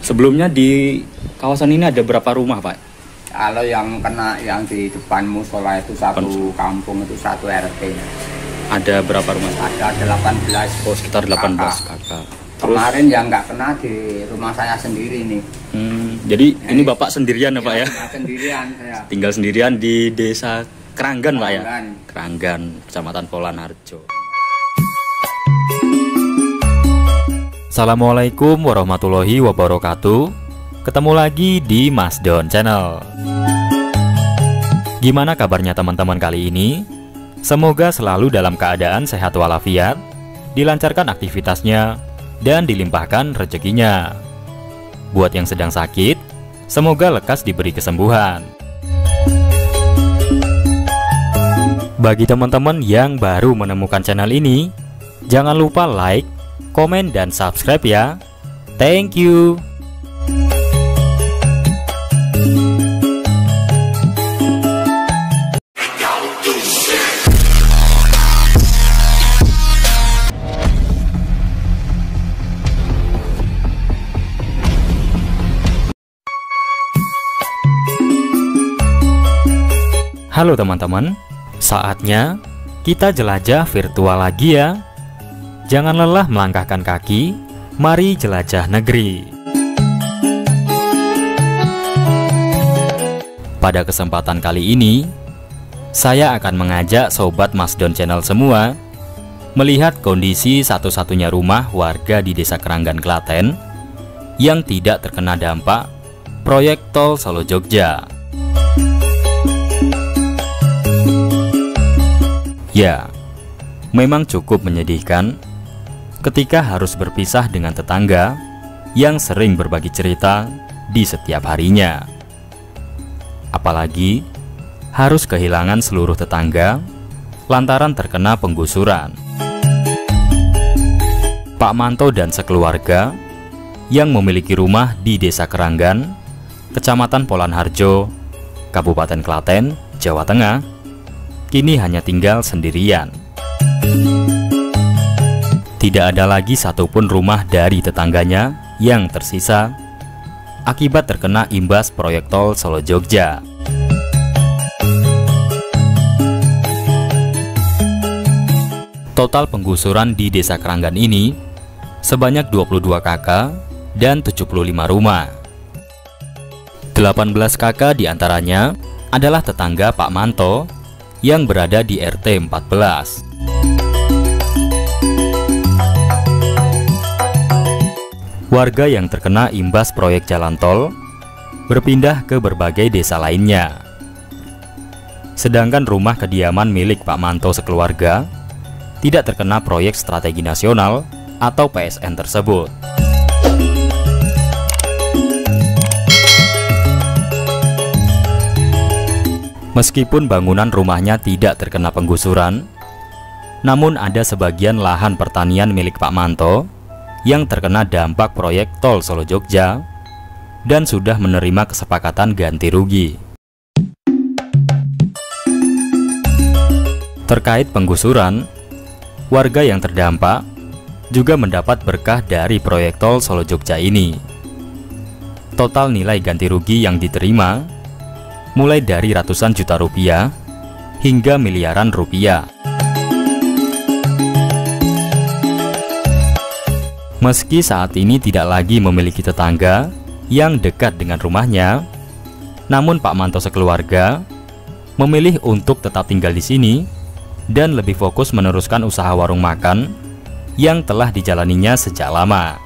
Sebelumnya di kawasan ini ada berapa rumah, Pak? Kalau yang kena yang di depan musola itu satu kampung itu satu RT. Ada berapa rumah? Ada 18. Oh, sekitar 18 kakak. Terus, kemarin yang nggak kena di rumah saya sendiri nih. Jadi ini Bapak sendirian ya, Pak ya? Sendirian saya. Tinggal sendirian di desa Keranggan, Pak ya? Keranggan, Kecamatan Polanharjo. Assalamualaikum warahmatullahi wabarakatuh. Ketemu lagi di Mas Don Channel. Gimana kabarnya teman-teman kali ini? Semoga selalu dalam keadaan sehat walafiat, dilancarkan aktivitasnya, dan dilimpahkan rezekinya. Buat yang sedang sakit, semoga lekas diberi kesembuhan. Bagi teman-teman yang baru menemukan channel ini, jangan lupa like, komen, dan subscribe ya. Thank you. Halo teman-teman, saatnya kita jelajah virtual lagi ya. Jangan lelah melangkahkan kaki, mari jelajah negeri. Pada kesempatan kali ini, saya akan mengajak Sobat Mas Don Channel semua melihat kondisi satu-satunya rumah warga di Desa Keranggan, Klaten yang tidak terkena dampak proyek tol Solo Jogja. Ya, memang cukup menyedihkan ketika harus berpisah dengan tetangga yang sering berbagi cerita di setiap harinya. Apalagi harus kehilangan seluruh tetangga lantaran terkena penggusuran. Pak Manto dan sekeluarga yang memiliki rumah di Desa Keranggan, Kecamatan Polanharjo, Kabupaten Klaten, Jawa Tengah, kini hanya tinggal sendirian. Tidak ada lagi satupun rumah dari tetangganya yang tersisa akibat terkena imbas proyek tol Solo Jogja. Total penggusuran di Desa Keranggan ini sebanyak 22 KK dan 75 rumah. 18 KK diantaranya adalah tetangga Pak Manto yang berada di RT 14. Warga yang terkena imbas proyek jalan tol berpindah ke berbagai desa lainnya. Sedangkan rumah kediaman milik Pak Manto sekeluarga tidak terkena proyek strategi nasional atau PSN tersebut. Meskipun bangunan rumahnya tidak terkena penggusuran, namun ada sebagian lahan pertanian milik Pak Manto yang terkena dampak proyek tol Solo Jogja dan sudah menerima kesepakatan ganti rugi. Terkait penggusuran, warga yang terdampak juga mendapat berkah dari proyek tol Solo Jogja ini. Total nilai ganti rugi yang diterima mulai dari ratusan juta rupiah hingga miliaran rupiah. Meski saat ini tidak lagi memiliki tetangga yang dekat dengan rumahnya, namun Pak Manto sekeluarga memilih untuk tetap tinggal di sini dan lebih fokus meneruskan usaha warung makan yang telah dijalaninya sejak lama.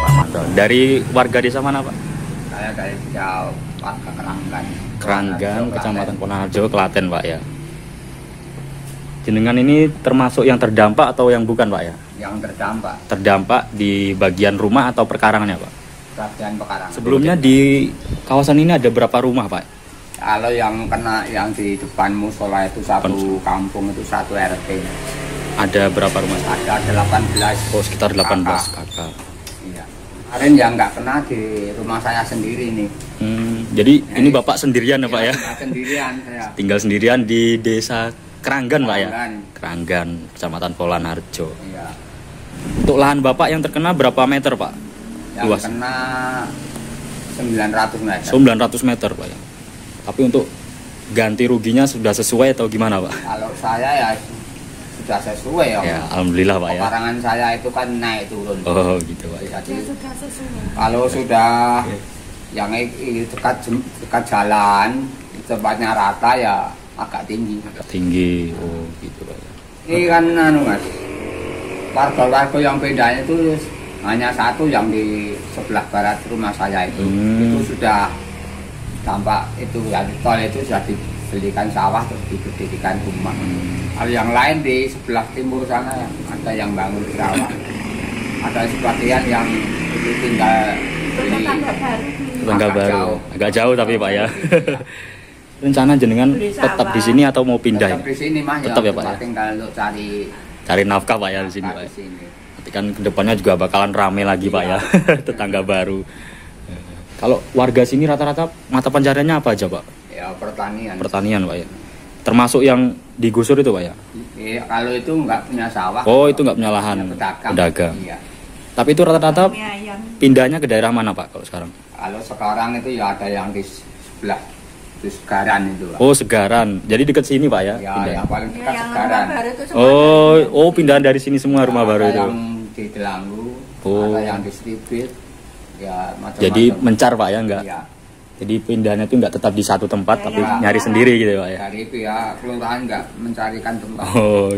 Pak Manto, dari warga desa mana, Pak? saya dari warga Keranggan. Keranggan, Kecamatan Polanharjo, Klaten, Pak ya. Jenengan ini termasuk yang terdampak atau yang bukan, Pak ya? Yang terdampak. Terdampak di bagian rumah atau perkarangannya, Pak? Bagian pekarangan. Sebelumnya di kawasan ini ada berapa rumah, Pak? Kalau yang kena yang di depan musola itu satu kampung itu satu RT. Ada berapa rumah? Ada 18. Oh, sekitar 18 kakak. Iya. Kemarin yang nggak kena di rumah saya sendiri nih. Jadi ini Bapak sendirian ya, Pak ya? Sendirian saya. Tinggal sendirian di desa Keranggan, Pak ya? Keranggan. Keranggan, Kecamatan Polanharjo. Iya. Untuk lahan Bapak yang terkena berapa meter, Pak? Yang Luas. kena 900 meter. 900 meter, Pak ya. Tapi untuk ganti ruginya sudah sesuai atau gimana, Pak? Kalau saya ya sudah sesuai ya. Ya, alhamdulillah, Pak ya. Pekarangan saya itu kan naik turun. Oh, gitu, Pak ya. Jadi kalau sudah yang dekat jalan, tempatnya rata ya agak tinggi. Agak tinggi. Oh, gitu, Pak ya. Ini kan anu Mas, warga-warga yang bedanya itu hanya satu yang di sebelah barat rumah saya itu. Itu sudah dampak itu ya, tol itu sudah dibelikan sawah terus didirikan rumah. Kalau yang lain di sebelah timur sana yang ada yang bangun sawah, ada sebagian yang itu tinggal di Tetangga baru. Agak jauh tapi, Pak ya. Rencana jenengan tetap di sini atau mau pindah? Tetap di sini Mas, Tetap ya, Pak ya. Tinggal untuk cari Nafkah, Pak ya, di sini, Pak. di sini. Nanti kan kedepannya juga bakalan rame lagi, Pak ya. Tetangga baru. Kalau warga sini rata-rata mata pencariannya apa aja, Pak? Ya pertanian. Pertanian, Pak ya. Termasuk yang digusur itu, Pak ya. Iya, kalau itu nggak punya sawah. Oh, itu nggak punya lahan. Ya, Pedagang. Iya. Tapi itu rata-rata pindahnya ke daerah mana, Pak, kalau sekarang? Kalau sekarang itu ya ada yang di sebelah itu Segaran itu. Pak. Oh, Segaran. Jadi dekat sini, Pak ya? Ya, Pindah. yang paling dekat Segaran. Oh, pindahan dari sini semua rumah Ada baru itu. yang di Delanggu, Oh. ada yang di Stripit. Ya, macam-macam. Jadi mencar, Pak ya, enggak? Iya. Jadi pindahannya itu enggak tetap di satu tempat, tapi Ya. nyari sendiri gitu, Pak ya? Dari pihak kelurahan nggak mencarikan tempat. Oh,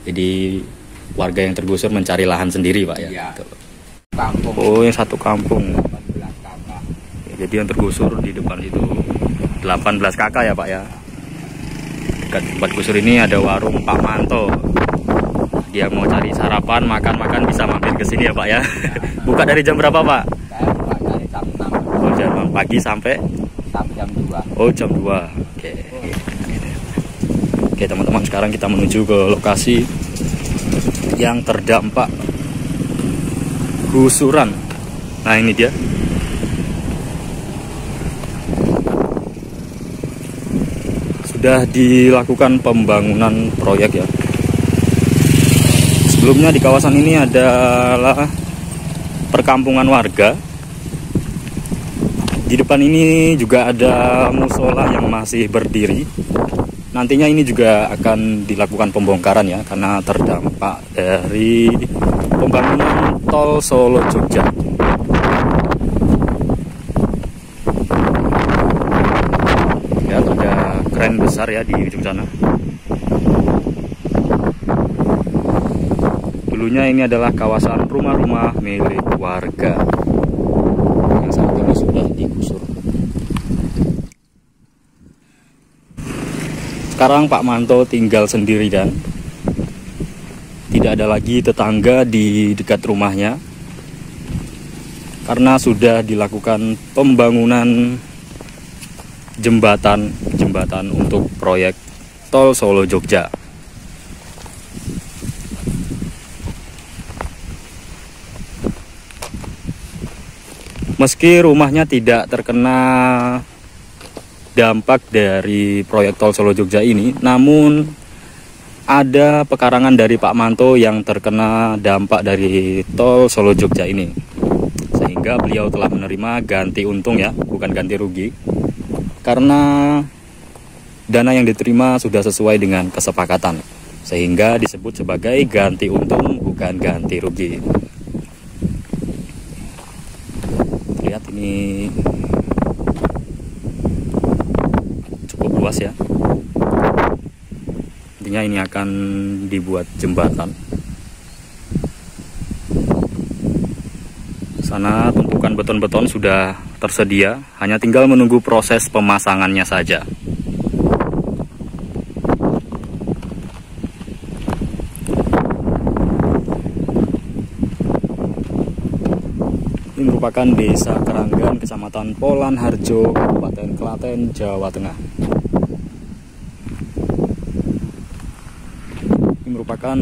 jadi warga yang tergusur mencari lahan sendiri, Pak ya? Iya. Gitu. Kampung Oh, yang satu kampung. 14 kakak. Jadi yang tergusur di depan itu 18 kakak ya, Pak ya. Dekat tempat gusur ini ada warung Pak Manto. Dia mau cari sarapan, makan-makan bisa mampir ke sini ya, Pak ya. Buka dari jam berapa, Pak? Saya buka dari jam 6 Oh, jam pagi sampai jam 2. Oh, jam 2. Oke. Oke, teman-teman, sekarang kita menuju ke lokasi yang terdampak gusuran. Nah, ini dia. Sudah dilakukan pembangunan proyek ya. Sebelumnya di kawasan ini adalah perkampungan warga. Di depan ini juga ada musola yang masih berdiri. Nantinya ini juga akan dilakukan pembongkaran ya, karena terdampak dari pembangunan tol Solo Jogja. Lihat ada kren besar ya di ujung sana. Dulunya ini adalah kawasan rumah-rumah milik warga yang saat ini sudah digusur. Sekarang Pak Manto tinggal sendiri dan tidak ada lagi tetangga di dekat rumahnya karena sudah dilakukan pembangunan jembatan untuk proyek tol Solo Jogja. Meski rumahnya tidak terkena dampak dari proyek tol Solo Jogja ini, namun ada pekarangan dari Pak Manto yang terkena dampak dari tol Solo Jogja ini, sehingga beliau telah menerima ganti untung ya, bukan ganti rugi, karena dana yang diterima sudah sesuai dengan kesepakatan, sehingga disebut sebagai ganti untung bukan ganti rugi. Lihat ini cukup luas ya. Intinya ini akan dibuat jembatan. Sana tumpukan beton-beton sudah tersedia, hanya tinggal menunggu proses pemasangannya saja. Ini merupakan Desa Keranggan, Kecamatan Polan Harjo, Kabupaten Klaten, Jawa Tengah. Ini merupakan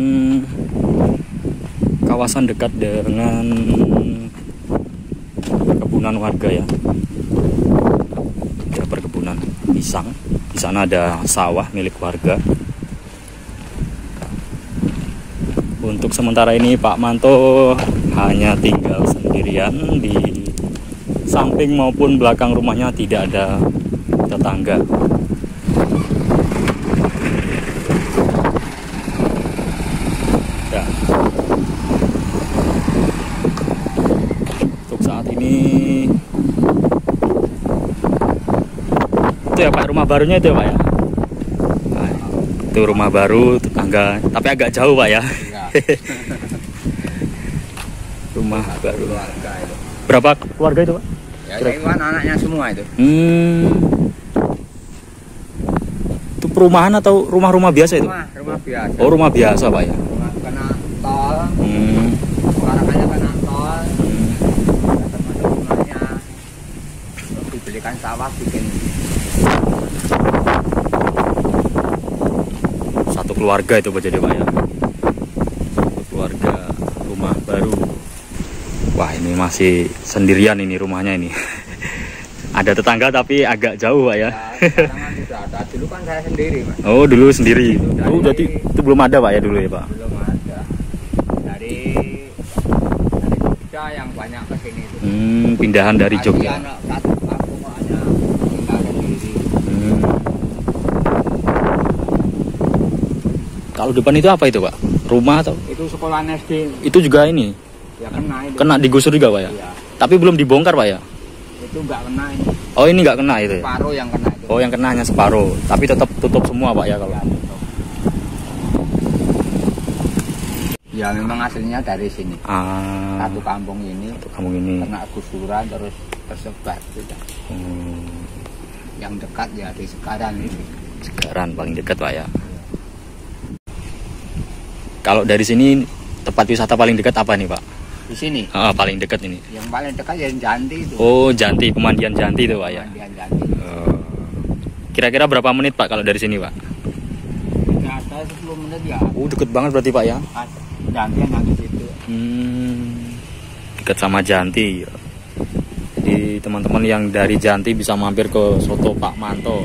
kawasan dekat dengan perkebunan warga ya. Ada perkebunan pisang. Di sana ada sawah milik warga. Untuk sementara ini Pak Manto hanya tinggal sendirian, di samping maupun belakang rumahnya tidak ada tetangga. Ya. Untuk saat ini itu ya Pak, rumah barunya itu ya Pak ya. Nah, itu rumah baru tetangga, tapi agak jauh Pak ya. Rumah baru. Keluarga itu. Berapa keluarga itu Pak? Ya, itu kan anaknya semua itu. Itu perumahan atau rumah-rumah biasa itu? Rumah biasa. Oh, rumah biasa Pak ya. Rumah kena tol. Pekarangannya kena tol. Termasuk rumahnya dibelikan sawah bikin. Satu keluarga itu Pak jadi Pak ya. Satu keluarga, rumah baru. Wah, ini masih sendirian ini rumahnya ini. Ada tetangga tapi agak jauh Pak ya. Ya, sekarang kan sudah ada. Dulu kan saya sendiri Mas. Oh, dulu sendiri. Itu dari- Oh, jadi itu belum ada Pak ya dulu ya Pak. Belum ada. Dari Jogja yang banyak ke sini itu. Pindahan dari Jogja. Satu kampung hanya tinggal sendiri. Kalau depan itu apa itu Pak? Rumah atau? Itu sekolah SD. Itu juga ini Ya kena itu. kena digusur juga Pak ya? Iya. Tapi belum dibongkar Pak ya? Itu nggak kena ini. Oh, ini nggak kena itu ya? Separuh yang kena itu. Oh, yang kena hanya separuh. Tapi tetap tutup semua Pak ya kalau? Ya, tutup. Ya memang aslinya dari sini. Satu kampung ini Kamu ini. kena gusuran terus tersebar sudah. Yang dekat ya di Segaran ini. Segaran paling dekat Pak ya. Kalau dari sini tempat wisata paling dekat apa nih Pak? Di sini. Paling dekat ini. Yang paling dekat ya Janti itu. Oh, Janti, pemandian Janti itu Pak ya. Pemandian Janti. Kira-kira berapa menit Pak kalau dari sini Pak? Ya ada 10 menit ya. Oh, deket banget berarti Pak ya. Janti yang di situ. Dekat sama Janti. Jadi teman-teman yang dari Janti bisa mampir ke soto Pak Manto.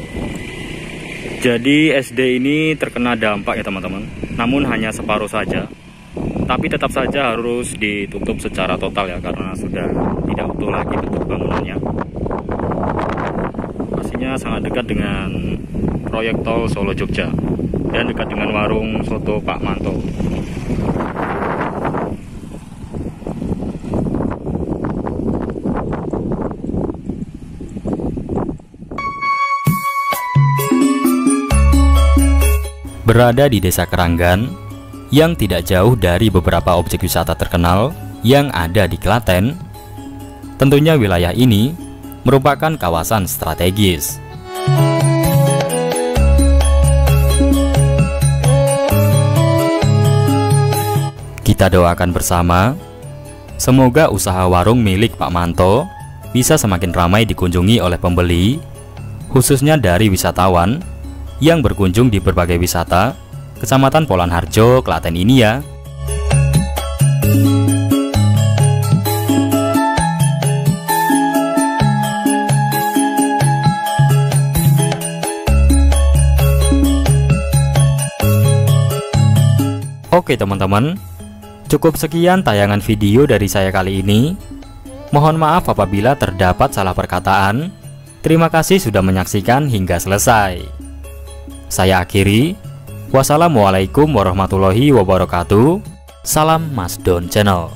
Jadi SD ini terkena dampak ya teman-teman. Namun hanya separuh saja. Tapi tetap saja harus ditutup secara total ya, karena sudah tidak utuh lagi bentuk bangunannya. Pastinya sangat dekat dengan proyek tol Solo Jogja dan dekat dengan warung soto Pak Manto. Berada di Desa Keranggan yang tidak jauh dari beberapa objek wisata terkenal yang ada di Klaten, tentunya wilayah ini merupakan kawasan strategis. Kita doakan bersama, semoga usaha warung milik Pak Manto bisa semakin ramai dikunjungi oleh pembeli, khususnya dari wisatawan yang berkunjung di berbagai wisata Kecamatan Polanharjo, Klaten ini ya. Oke teman-teman, cukup sekian tayangan video dari saya kali ini. Mohon maaf apabila terdapat salah perkataan. Terima kasih sudah menyaksikan hingga selesai. Saya akhiri. Wassalamualaikum warahmatullahi wabarakatuh. Salam Mas Don Channel.